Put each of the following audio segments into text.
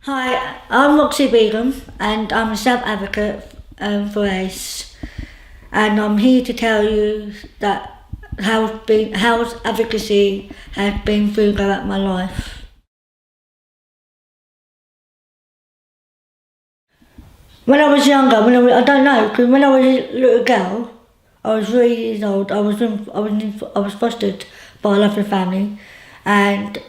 Hi, I'm Roxy and I'm a self-advocate for ACE, and I'm here to tell you that how advocacy has been throughout my life. When I was younger, I don't know, because when I was a little girl, I was 3 years old. I was fostered by a lovely family, and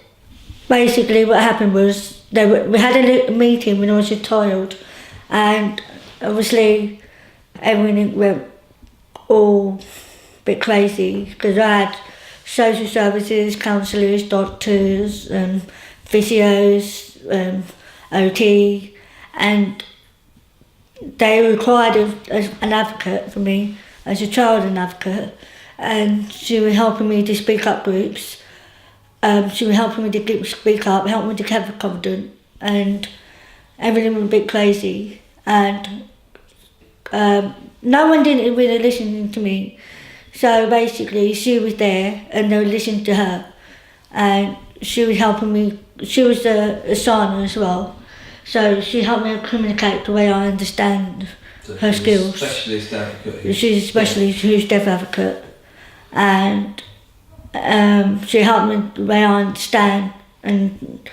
basically what happened was we had a little meeting when I was a child, and obviously everything went all a bit crazy because I had social services, counsellors, doctors, physios, OT, and they required an advocate for me as a child, an advocate, and she was helping me to speak up groups. She was helping me to speak up, helping me to have confidence, and everything was a bit crazy. And no one didn't really listen to me. So basically, she was there, and they were listening to her, and she was helping me. She was a signer as well, so she helped me communicate the way I understand her skills. Specialist advocate. She's a specialist who's deaf advocate, and she helped me the way I understand and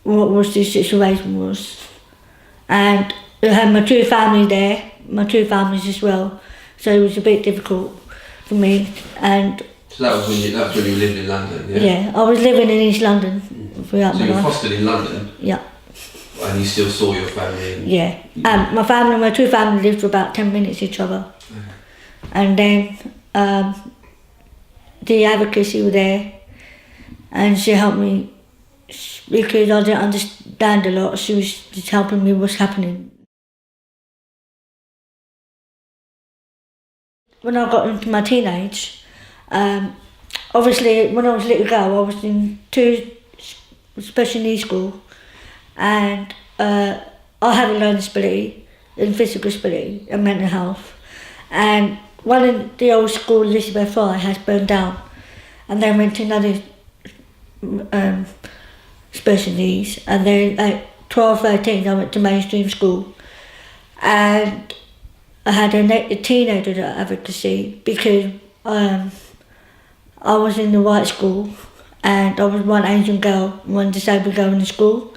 what was the situation was. And I had my two families there, my two families as well, so it was a bit difficult for me. And so that was when you lived in London, yeah? Yeah, I was living in East London throughout so my life. So you were fostered in London? Yeah. And you still saw your family? Yeah. My two families lived for about 10 minutes each other. Okay. And then the advocacy was there, and she helped me because I didn't understand a lot. She was just helping me what's happening. When I got into my teenage, obviously when I was a little girl, I was in two special needs school, and I had a learning disability, and physical disability, and mental health, and one in the old school, Elizabeth Fry, has burned down, and then went to another special needs, and then at 12, 13 I went to mainstream school, and I had a teenager advocacy because I was in the white school, and I was one Asian girl, one disabled girl in the school,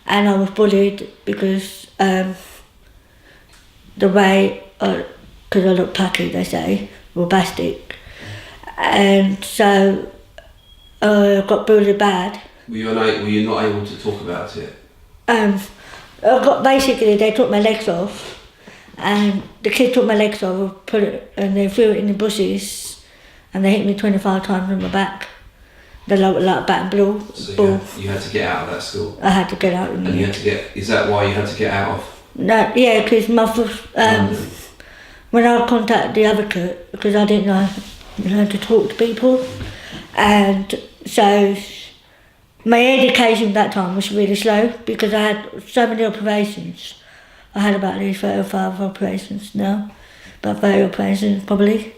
and I was bullied because the way, because I look tacky, they say, or bastic, and so I got bullied bad. Were you not able to talk about it? Basically, they took my legs off, and the kid took my legs off, and they threw it in the bushes, and they hit me 25 times on my back. They like a bat and ball. So you had to get out of that school? I had to get out. And you had to get, is that why you had to get out of? No, yeah, because when I contacted the advocate, because I didn't know how to talk to people, and so my education at that time was really slow because I had so many operations. I had about these 35 operations now, about 30 operations probably,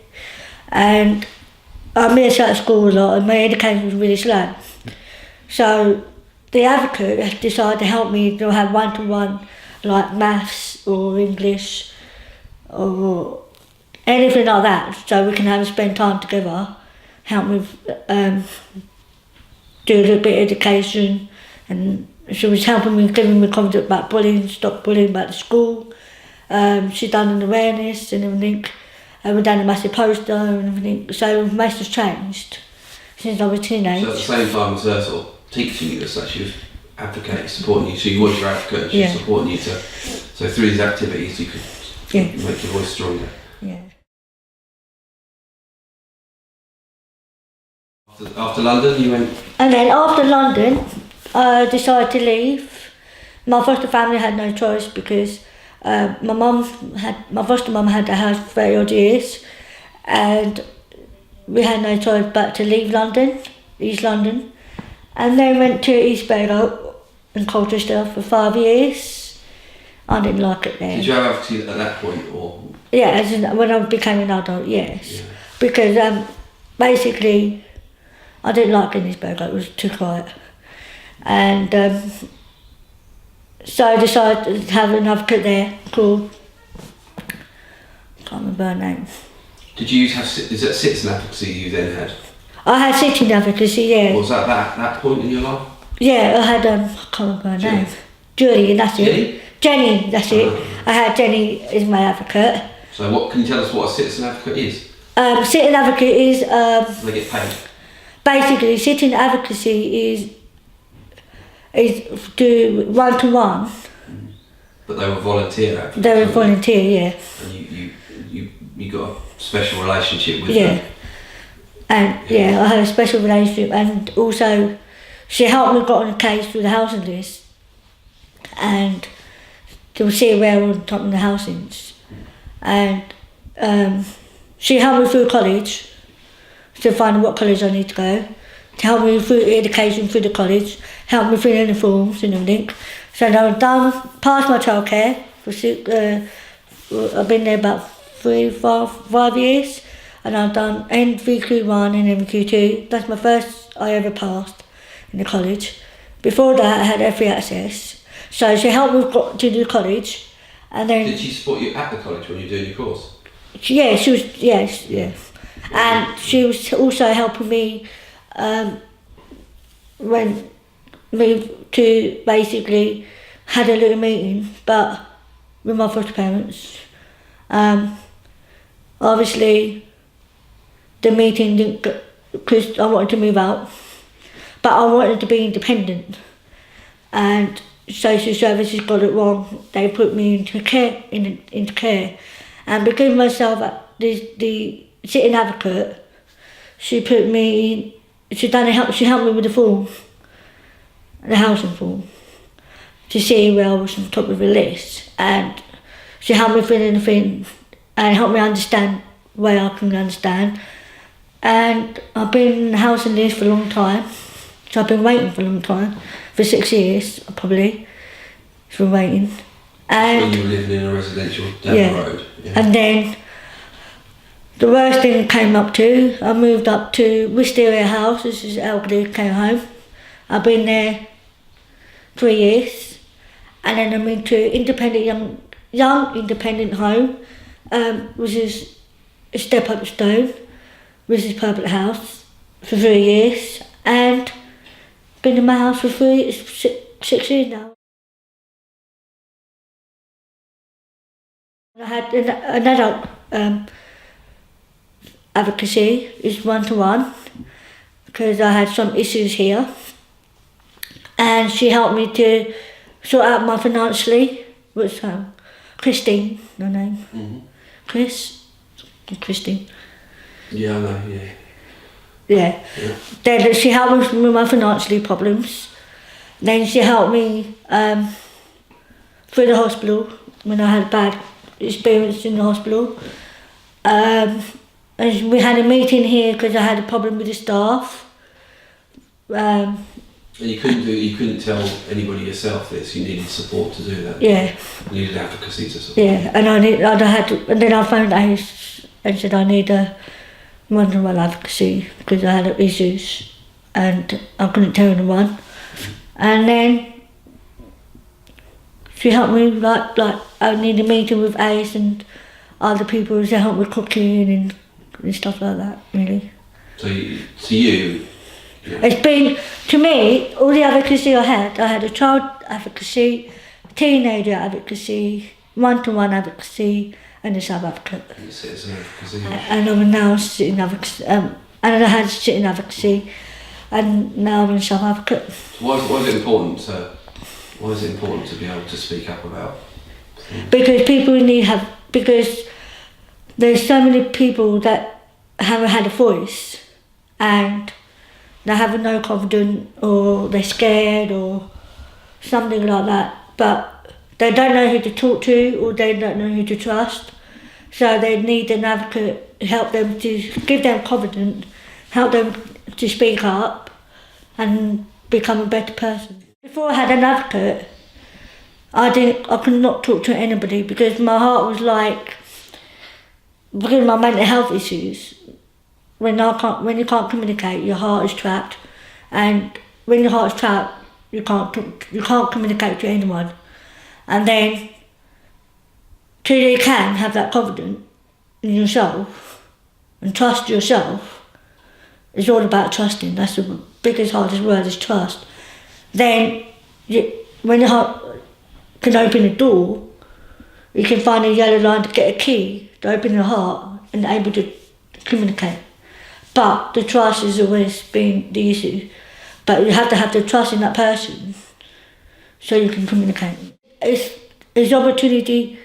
and I missed out of school a lot, and my education was really slow. So the advocate decided to help me to have one-to-one, like maths or English or anything like that, so we can spend time together, help me do a little bit of education, and she was helping me, giving me confidence about bullying, stop bullying about the school. She done an awareness and everything, and we done a massive poster and everything, so most has changed since I was a teenage. So at the same time as her sort of teaching you as such, she was advocating, supporting you, so you was your advocate, and she was supporting you so through these activities you could make your voice stronger. Yeah. After London, you went? And then after London, I decided to leave. My foster family had no choice because my foster mum had the house for 30 odd years, and we had no choice but to leave London, East London, and then went to East Bedford in Colchester for 5 years. I didn't like it there. Did you have advocacy at that point, or? Yeah, as in when I became an adult, yes. Yeah. Because basically I didn't like Guinnessburg, it was too quiet. And So I decided to have an advocate there called, I can't remember her name. Did you have, is that citizen advocacy you then had? I had sitting advocacy, yeah. Was that that point in your life? Yeah, I had, I can't remember her name. Julie, that's it. Jenny, that's it. I had Jenny as my advocate. So what, can you tell us what a citizen advocate is? Sitting advocate is... they get paid? Basically, sitting advocacy is do one-to-one. But they were volunteer advocates? They were volunteer, yeah. And you got a special relationship with them? And I had a special relationship, and also she helped me get on a case through the housing list, and to see where on top of the housings, and she helped me through college to find what college I need to go, to help me through education through the college, help me fill in the forms and everything. So I've passed my childcare I've been there about 5 years, and I've done NVQ1 and NVQ2. That's my first I ever passed in the college. Before that I had free access. So she helped me to do college, and then... Did she support you at the college when you were doing your course? Yeah, she was, yes. And she was also helping me when moved to, basically had a little meeting, but with my foster parents. Obviously the meeting didn't go, because I wanted to move out, but I wanted to be independent, and social services got it wrong. They put me into care, and because myself the sitting advocate, she helped me with the form, the housing form, to see where I was on top of the list, and she helped me fill in the thing and helped me understand where I can understand. And I've been in the housing list for a long time, so I've been waiting for a long time, for 6 years probably, for waiting. And when you were living in a residential down the road. Yeah. And then the worst thing came up to, I moved up to Wisteria House. This is elderly came home. I've been there 3 years, and then I moved to independent young independent home, which is a step up stone, which is public house, for 3 years, and been in my house for 6 years now. I had an adult advocacy, is one-to-one, because I had some issues here, and she helped me to sort out my financially, which Christine, her name, Christine. Yeah, I know, yeah. Yeah. Then she helped me with my financially problems. Then she helped me through the hospital when I had a bad experience in the hospital. And we had a meeting here because I had a problem with the staff. And you couldn't tell anybody yourself this. You needed support to do that. Yeah. You needed advocacy to support. Yeah, and and then I phoned ACE and said I need a one-to-one advocacy because I had issues and I couldn't tell anyone. And then she helped me, like I need a meeting with ACE and other people to help with cooking and stuff like that, really. So you it's been, to me, all the advocacy I had a child advocacy, teenager advocacy, one-to-one advocacy, and a sub-advocate. Citizen advocacy. And I'm now sitting advocacy, and I had sitting advocacy, and now I'm a sub-advocate. Why is it important to be able to speak up about things? Because because there's so many people that haven't had a voice, and they have no confidence, or they're scared, or something like that, but they don't know who to talk to, or they don't know who to trust. So they need an advocate to help them, to give them confidence, help them to speak up and become a better person. Before I had an advocate, I could not talk to anybody because my heart was like, because of my mental health issues. When you can't communicate, your heart is trapped, and when your heart is trapped, you can't communicate to anyone. and then till you can have that confidence in yourself and trust yourself, it's all about trusting. That's the biggest, hardest word, is trust. Then when your heart can open a door, you can find a yellow line to get a key to open your heart and able to communicate. But the trust has always been the issue. But you have to have the trust in that person so you can communicate. It's opportunity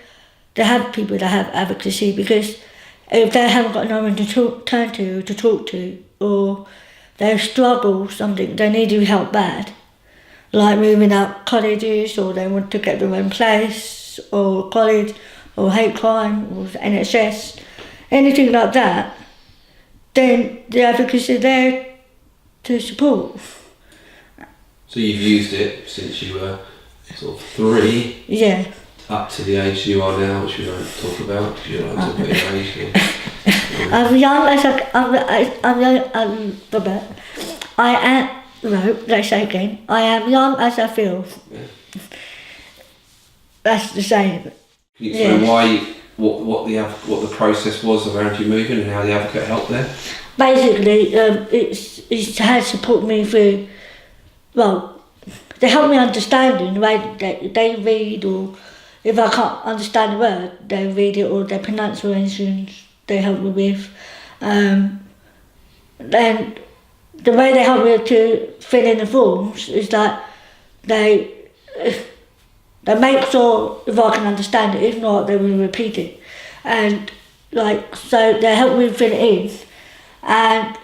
to have people that have advocacy, because if they haven't got no one to turn to talk to, or they struggle something, they need your help bad, like moving out colleges, or they want to get their own place, or college, or hate crime, or NHS, anything like that, then the advocacy is there to support. So you've used it since you were sort of 3, Yeah. up to the age you are now, which we won't talk about because you don't talk about your age. I'm young as I am. No, let's say again. I am young as I feel. Yeah. That's the same. Can you explain what the process was around you moving and how the advocate helped there? Basically, it has supported me through. Well, they help me understanding the way they read, or if I can't understand the word, they read it, or their pronunciations they help me with. Then the way they help me to fill in the forms is that they make sure if I can understand it. If not, they will repeat it, and so they help me fill it in. And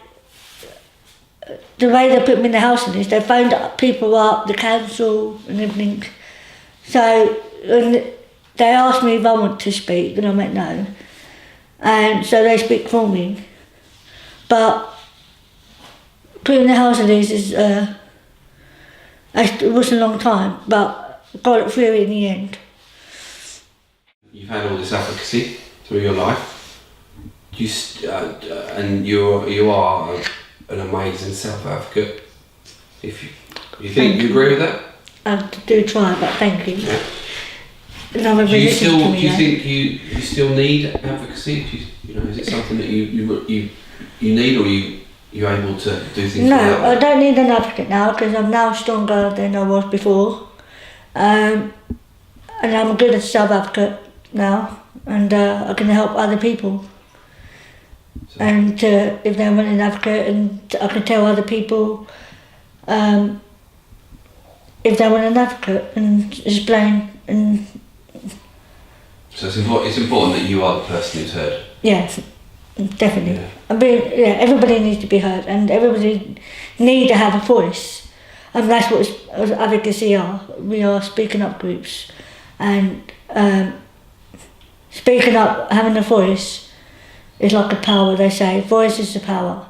the way they put me in the housing is they phoned people up, the council and everything. So they asked me if I want to speak, and I went no. And so they speak for me. But putting the housing is it was a long time, but got it through in the end. You've had all this advocacy through your life. And you are an amazing self-advocate. If you think you agree with that? I do try, but thank you. Yeah. Do you think you still need advocacy? Is it something that you need, or you're able to do things? No, without I don't need an advocate now, because I'm now stronger than I was before, and I'm a good self-advocate now, and I can help other people. So, and if they want an advocate, and I can tell other people if they want an advocate, and explain. And so it's important that you are the person who's heard. yes, definitely. Yeah. Everybody needs to be heard, and everybody need to have a voice, and that's what advocacy are. We are speaking up groups, and speaking up, having a voice is like a power. They say voice is the power.